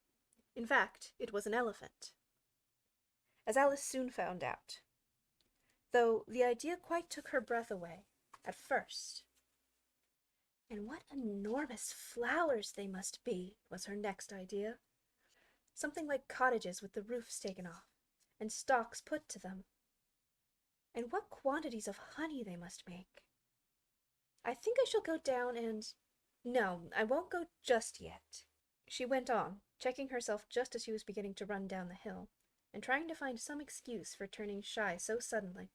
In fact, it was an elephant, as Alice soon found out, though the idea quite took her breath away at first. And what enormous flowers they must be, was her next idea. Something like cottages with the roofs taken off, and stalks put to them. And what quantities of honey they must make. "I think I shall go down and— No, I won't go just yet," she went on, checking herself just as she was beginning to run down the hill, and trying to find some excuse for turning shy so suddenly.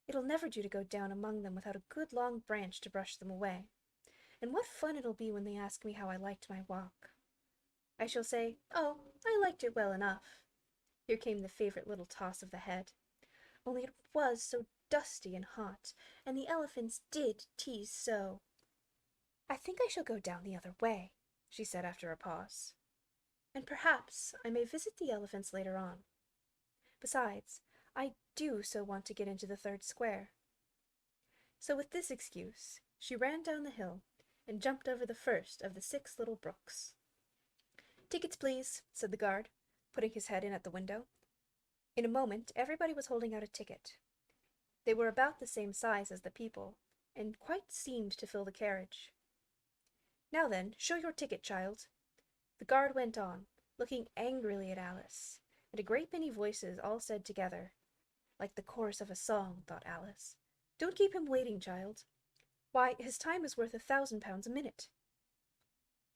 "It'll never do to go down among them without a good long branch to brush them away. and what fun it'll be when they ask me how I liked my walk. I shall say, "Oh, I liked it well enough." Here came the favorite little toss of the head. Only it was so dusty and hot, and the elephants did tease so. "I think I shall go down the other way," she said after a pause, "and perhaps I may visit the elephants later on. Besides, I do so want to get into the third square." So with this excuse, she ran down the hill and jumped over the first of the 6 little brooks. "Tickets, please," said the guard, putting his head in at the window. In a moment everybody was holding out a ticket. They were about the same size as the people, and quite seemed to fill the carriage. "Now then, show your ticket, child," the guard went on, looking angrily at Alice, and a great many voices all said together, like the chorus of a song, thought Alice, "Don't keep him waiting, child. Why, his time is worth £1,000 a minute."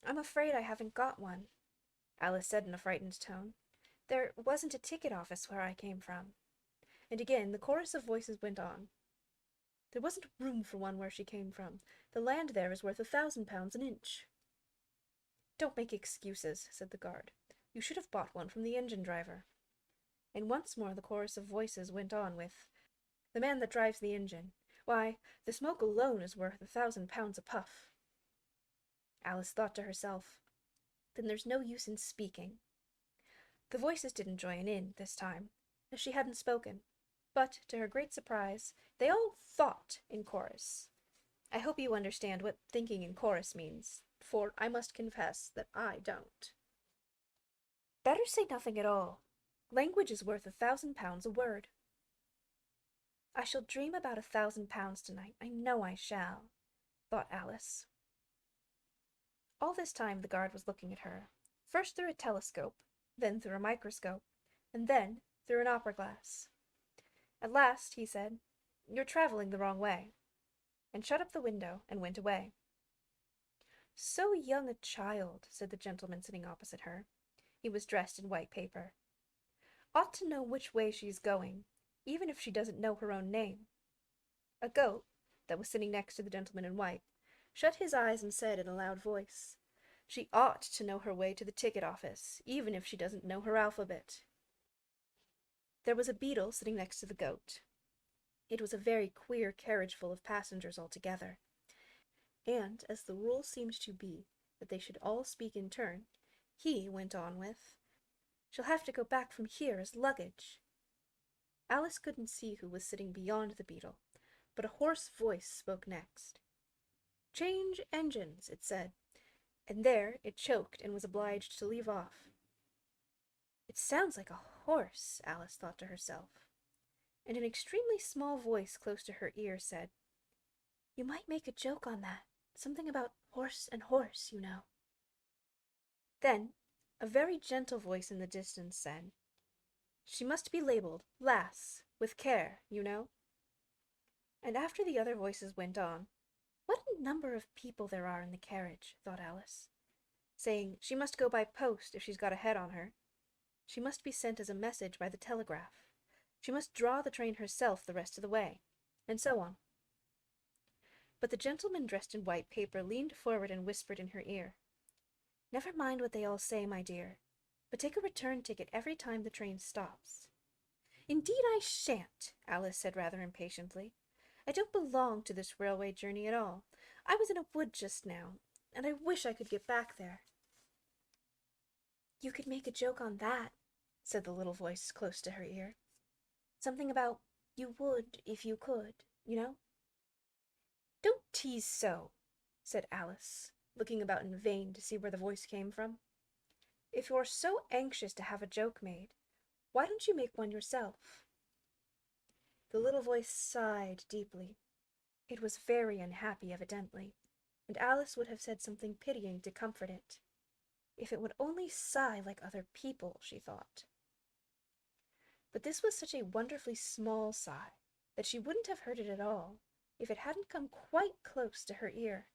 "I'm afraid I haven't got one," Alice said in a frightened tone. "There wasn't a ticket office where I came from." And again the chorus of voices went on. "There wasn't room for one where she came from. The land there is worth £1,000 an inch." "Don't make excuses," said the guard. "You should have bought one from the engine driver." And once more the chorus of voices went on with, "The man that drives the engine. Why, the smoke alone is worth £1,000 a puff." Alice thought to herself, "Then there's no use in speaking." The voices didn't join in this time, as she hadn't spoken, but, to her great surprise, they all thought in chorus. I hope you understand what thinking in chorus means, for I must confess that I don't. Better say nothing at all. Language is worth £1,000 a word. "I shall dream about £1,000 tonight, I know I shall," thought Alice. All this time the guard was looking at her, first through a telescope, then through a microscope, and then through an opera glass. At last he said, "You're traveling the wrong way," and shut up the window and went away. "So young a child," said the gentleman sitting opposite her. He was dressed in white paper. "Ought to know which way she's going, even if she doesn't know her own name." A goat, that was sitting next to the gentleman in white, shut his eyes and said in a loud voice, "She ought to know her way to the ticket office, even if she doesn't know her alphabet." There was a beetle sitting next to the goat. It was a very queer carriage full of passengers altogether, and as the rule seemed to be that they should all speak in turn, he went on with, "She'll have to go back from here as luggage." Alice couldn't see who was sitting beyond the beetle, but a hoarse voice spoke next. "Change engines," it said, and there it choked and was obliged to leave off. "It sounds like a horse," Alice thought to herself, and an extremely small voice close to her ear said, "You might make a joke on that, something about horse and horse, you know." Then a very gentle voice in the distance said, "She must be labeled Lass, with care, you know." And after the other voices went on, "What a number of people there are in the carriage," thought Alice, saying she must go by post if she's got a head on her. She must be sent as a message by the telegraph. She must draw the train herself the rest of the way, and so on. But the gentleman dressed in white paper leaned forward and whispered in her ear, "Never mind what they all say, my dear, but take a return ticket every time the train stops." "Indeed I shan't," Alice said rather impatiently. "I don't belong to this railway journey at all. I was in a wood just now, and I wish I could get back there." "You could make a joke on that," said the little voice close to her ear. "Something about you would if you could, you know." "Don't tease so," said Alice, looking about in vain to see where the voice came from. "If you're so anxious to have a joke made, why don't you make one yourself?" The little voice sighed deeply. It was very unhappy, evidently, and Alice would have said something pitying to comfort it. If it would only sigh like other people, she thought. But this was such a wonderfully small sigh that she wouldn't have heard it at all if it hadn't come quite close to her ear.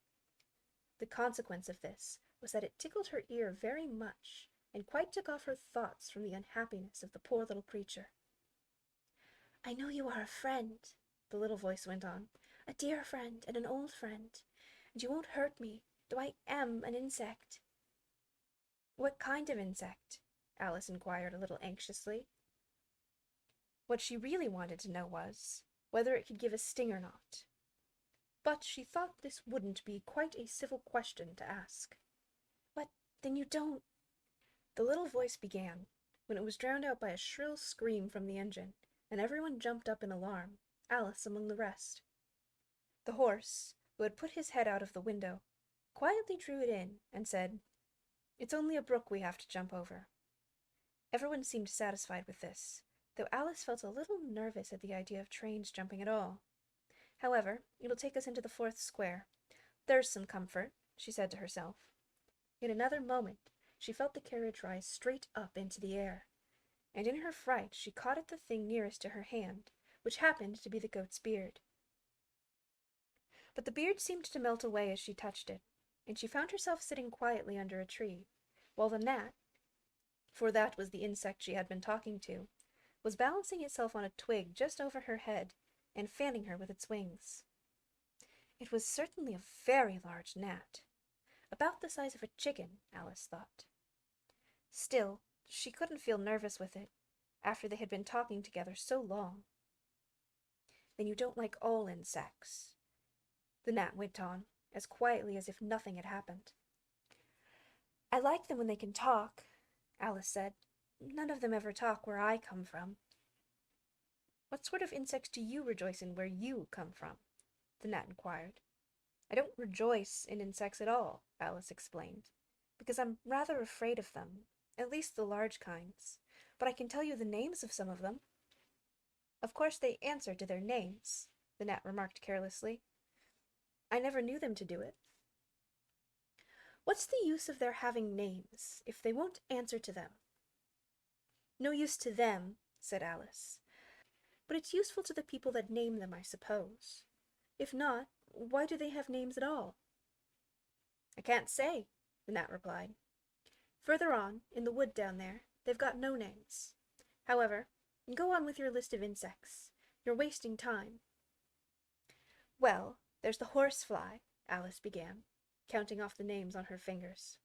The consequence of this was that it tickled her ear very much and quite took off her thoughts from the unhappiness of the poor little creature. "I know you are a friend," the little voice went on, "a dear friend and an old friend, and you won't hurt me, though I am an insect." "What kind of insect?" Alice inquired a little anxiously. What she really wanted to know was whether it could give a sting or not. But she thought this wouldn't be quite a civil question to ask. "But then you don't—" the little voice began, when it was drowned out by a shrill scream from the engine, and everyone jumped up in alarm, Alice among the rest. The horse, who had put his head out of the window, quietly drew it in and said, "It's only a brook we have to jump over." Everyone seemed satisfied with this, though Alice felt a little nervous at the idea of trains jumping at all. "However, it'll take us into the 4th square. There's some comfort," she said to herself. In another moment she felt the carriage rise straight up into the air, and in her fright she caught at the thing nearest to her hand, which happened to be the goat's beard. But the beard seemed to melt away as she touched it, and she found herself sitting quietly under a tree, while the gnat, for that was the insect she had been talking to, was balancing itself on a twig just over her head and fanning her with its wings. It was certainly a very large gnat, about the size of a chicken, Alice thought. Still, she couldn't feel nervous with it, after they had been talking together so long. "Then you don't like all insects?" the gnat went on, as quietly as if nothing had happened. "I like them when they can talk," Alice said. "None of them ever talk where I come from." "What sort of insects do you rejoice in where you come from?" the gnat inquired. "I don't rejoice in insects at all," Alice explained, "because I'm rather afraid of them, at least the large kinds, but I can tell you the names of some of them." "Of course they answer to their names," the gnat remarked carelessly. "I never knew them to do it." "What's the use of their having names if they won't answer to them?" "No use to them," said Alice, "but it's useful to the people that name them, I suppose. If not, why do they have names at all?" "I can't say," the gnat replied. "Further on, in the wood down there, they've got no names. However, go on with your list of insects. You're wasting time." "Well, there's the horsefly," Alice began, counting off the names on her fingers.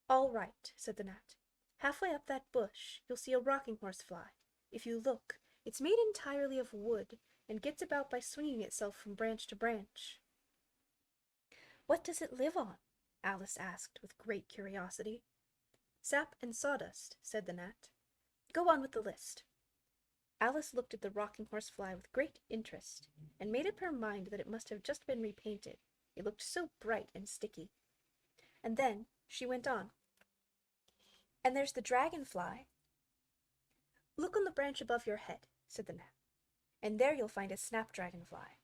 "All right," said the gnat. "Halfway up that bush you'll see a rocking horsefly. If you look, it's made entirely of wood, and gets about by swinging itself from branch to branch." "What does it live on?" Alice asked with great curiosity. "Sap and sawdust," said the gnat. "Go on with the list." Alice looked at the rocking horsefly with great interest, and made up her mind that it must have just been repainted, it looked so bright and sticky. And then she went on. "And there's the dragonfly." "Look on the branch above your head," said the gnat, "and there you'll find a snapdragonfly.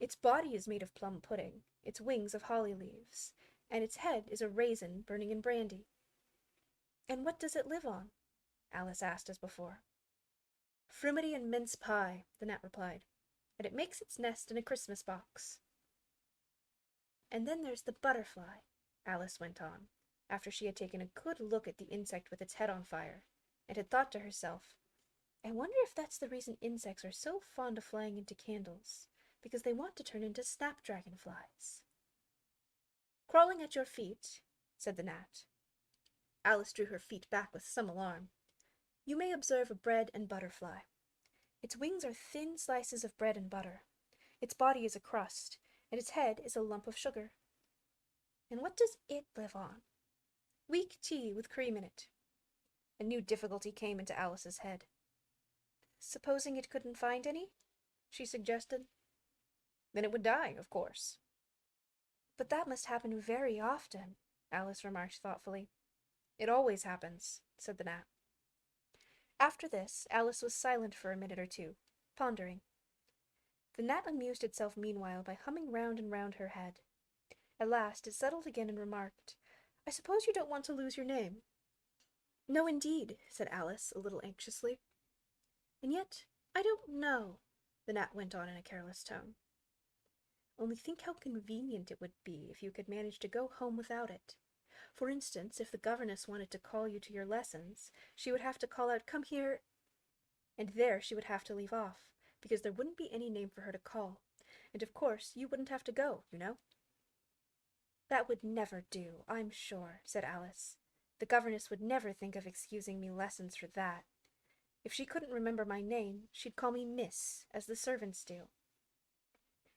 Its body is made of plum pudding, its wings of holly leaves, and its head is a raisin burning in brandy." "And what does it live on?" Alice asked as before. "Fruity and mince pie," the gnat replied, "and it makes its nest in a Christmas box." "And then there's the butterfly," Alice went on, after she had taken a good look at the insect with its head on fire, and had thought to herself, "I wonder if that's the reason insects are so fond of flying into candles, because they want to turn into snapdragonflies." "Crawling at your feet," said the gnat. Alice drew her feet back with some alarm. "You may observe a bread and butterfly. Its wings are thin slices of bread and butter. Its body is a crust, and its head is a lump of sugar." "And what does it live on?" "Weak tea with cream in it." A new difficulty came into Alice's head. "Supposing it couldn't find any?" she suggested. "Then it would die, of course." "But that must happen very often," Alice remarked thoughtfully. "It always happens," said the gnat. After this, Alice was silent for a minute or two, pondering. The gnat amused itself meanwhile by humming round and round her head. At last it settled again and remarked, "I suppose you don't want to lose your name?" "No, indeed," said Alice, a little anxiously. "And yet, I don't know," the gnat went on in a careless tone. "Only think how convenient it would be if you could manage to go home without it. For instance, if the governess wanted to call you to your lessons, she would have to call out, 'Come here,' and there she would have to leave off, because there wouldn't be any name for her to call, and of course you wouldn't have to go, you know." That would never do, I'm sure, said Alice. The governess would never think of excusing me lessons for that. If she couldn't remember my name, she'd call me Miss, as the servants do.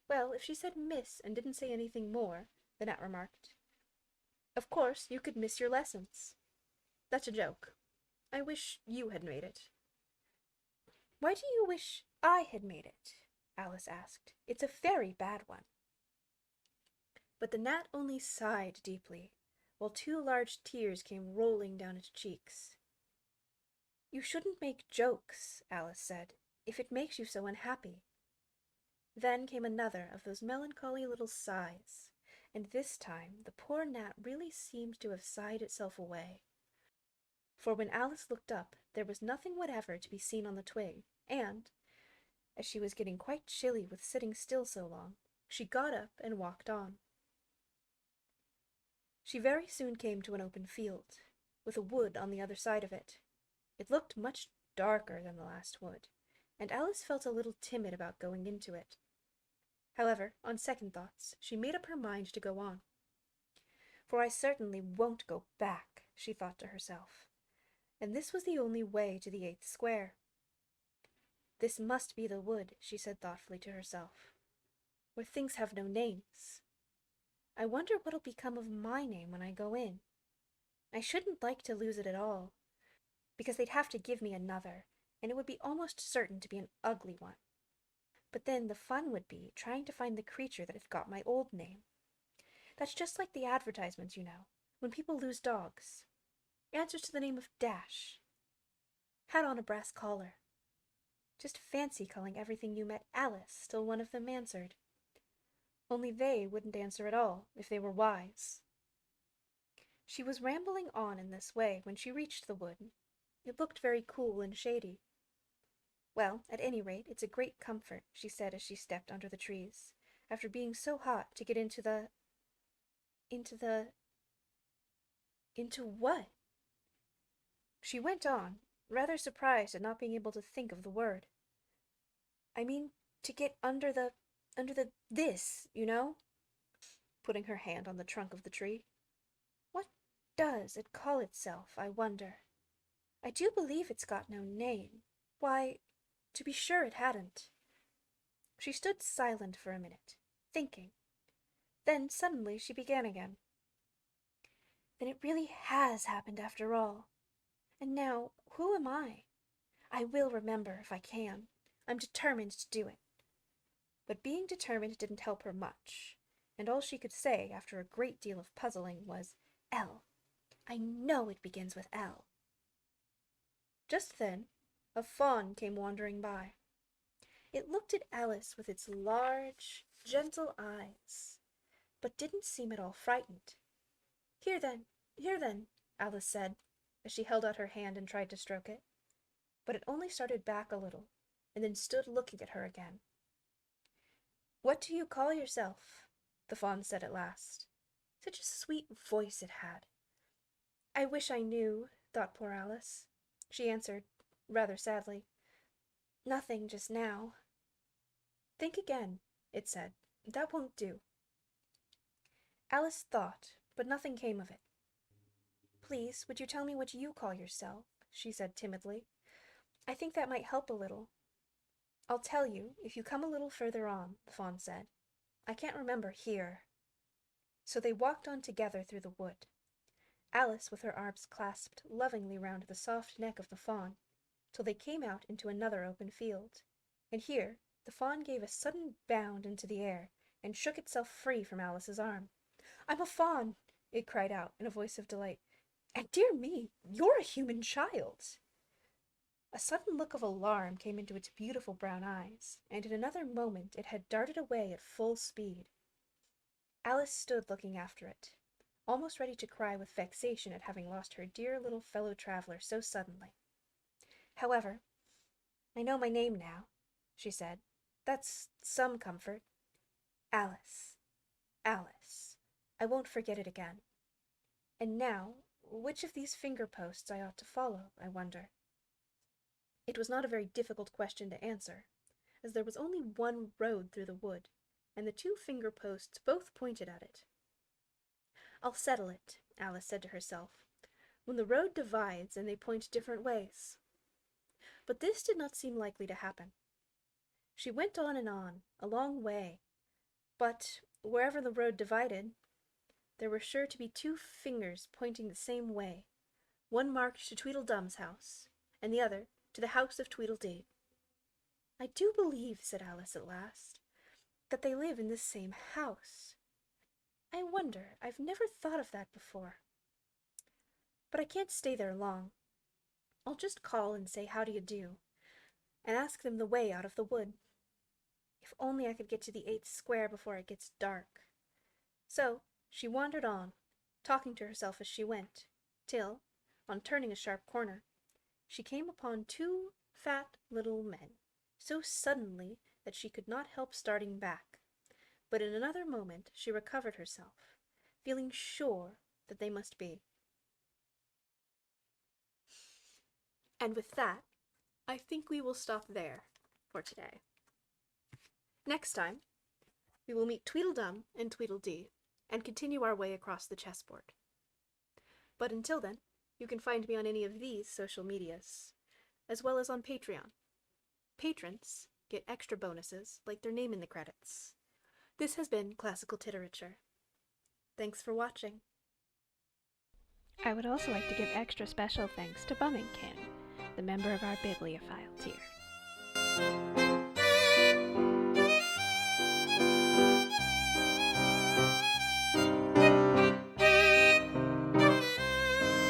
Well, if she said Miss and didn't say anything more, the gnat remarked, of course you could miss your lessons. That's a joke. I wish you had made it. Why do you wish I had made it? Alice asked. It's a very bad one. But the gnat only sighed deeply, while two large tears came rolling down its cheeks. You shouldn't make jokes, Alice said, if it makes you so unhappy. Then came another of those melancholy little sighs, and this time the poor gnat really seemed to have sighed itself away. For when Alice looked up, there was nothing whatever to be seen on the twig, and, as she was getting quite chilly with sitting still so long, she got up and walked on. She very soon came to an open field, with a wood on the other side of it. It looked much darker than the last wood, and Alice felt a little timid about going into it. However, on second thoughts, she made up her mind to go on. For I certainly won't go back, she thought to herself, and this was the only way to the 8th square. This must be the wood, she said thoughtfully to herself, where things have no names. I wonder what'll become of my name when I go in. I shouldn't like to lose it at all, because they'd have to give me another, and it would be almost certain to be an ugly one. But then the fun would be trying to find the creature that had got my old name. That's just like the advertisements, you know, when people lose dogs. Answers to the name of Dash. Had on a brass collar. Just fancy calling everything you met Alice till one of them answered. Only they wouldn't answer at all, if they were wise. She was rambling on in this way when she reached the wood. It looked very cool and shady. Well, at any rate, it's a great comfort, she said as she stepped under the trees, after being so hot to get into what? She went on, rather surprised at not being able to think of the word. I mean, to get under this, you know? Putting her hand on the trunk of the tree. What does it call itself, I wonder? I do believe it's got no name. Why, to be sure it hadn't. She stood silent for a minute, thinking. Then suddenly she began again. Then it really has happened after all. And now, who am I? I will remember if I can. I'm determined to do it. But being determined didn't help her much, and all she could say, after a great deal of puzzling, was L. I know it begins with L. Just then, a fawn came wandering by. It looked at Alice with its large, gentle eyes, but didn't seem at all frightened. Here then, Alice said, as she held out her hand and tried to stroke it. But it only started back a little, and then stood looking at her again. What do you call yourself? The fawn said at last. Such a sweet voice it had. I wish I knew, thought poor Alice. She answered, rather sadly, Nothing just now. Think again, it said. That won't do. Alice thought, but nothing came of it. Please, would you tell me what you call yourself? She said timidly. I think that might help a little. I'll tell you, if you come a little further on, the fawn said. I can't remember here. So they walked on together through the wood. Alice with her arms clasped lovingly round the soft neck of the fawn, till they came out into another open field, and here the fawn gave a sudden bound into the air, and shook itself free from Alice's arm. I'm a fawn, it cried out in a voice of delight, and dear me, you're a human child. A sudden look of alarm came into its beautiful brown eyes, and in another moment it had darted away at full speed. Alice stood looking after it, almost ready to cry with vexation at having lost her dear little fellow-traveler so suddenly. However, I know my name now, she said. That's some comfort. Alice. Alice. I won't forget it again. And now, which of these finger-posts I ought to follow, I wonder? It was not a very difficult question to answer, as there was only one road through the wood, and the two finger-posts both pointed at it. I'll settle it, Alice said to herself, when the road divides and they point different ways. But this did not seem likely to happen. She went on and on, a long way, but wherever the road divided, there were sure to be two fingers pointing the same way, one marked to Tweedledum's house, and the other to the house of Tweedledee. I do believe, said Alice at last, that they live in this same house. I wonder, I've never thought of that before. But I can't stay there long. I'll just call and say how do you do, and ask them the way out of the wood. If only I could get to the 8th square before it gets dark. So she wandered on, talking to herself as she went, till, on turning a sharp corner, she came upon two fat little men, so suddenly that she could not help starting back. But in another moment she recovered herself, feeling sure that they must be. And with that, I think we will stop there for today. Next time, we will meet Tweedledum and Tweedledee and continue our way across the chessboard. But until then, you can find me on any of these social medias, as well as on Patreon. Patrons get extra bonuses, like their name in the credits. This has been Classical Titerature. Thanks for watching. I would also like to give extra special thanks to Bummingkin, the member of our bibliophile tier.